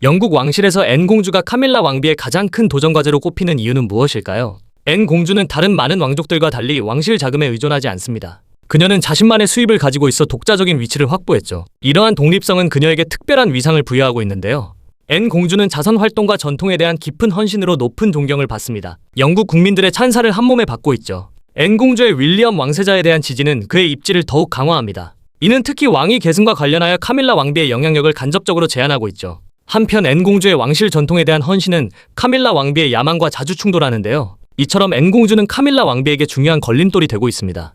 영국 왕실에서 앤 공주가 카밀라 왕비의 가장 큰 도전 과제로 꼽히는 이유는 무엇일까요? 앤 공주는 다른 많은 왕족들과 달리 왕실 자금에 의존하지 않습니다. 그녀는 자신만의 수입을 가지고 있어 독자적인 위치를 확보했죠. 이러한 독립성은 그녀에게 특별한 위상을 부여하고 있는데요. 앤 공주는 자선 활동과 전통에 대한 깊은 헌신으로 높은 존경을 받습니다. 영국 국민들의 찬사를 한몸에 받고 있죠. 앤 공주의 윌리엄 왕세자에 대한 지지는 그의 입지를 더욱 강화합니다. 이는 특히 왕위 계승과 관련하여 카밀라 왕비의 영향력을 간접적으로 제한하고 있죠. 한편 앤 공주의 왕실 전통에 대한 헌신은 카밀라 왕비의 야망과 자주 충돌하는데요. 이처럼 앤 공주는 카밀라 왕비에게 중요한 걸림돌이 되고 있습니다.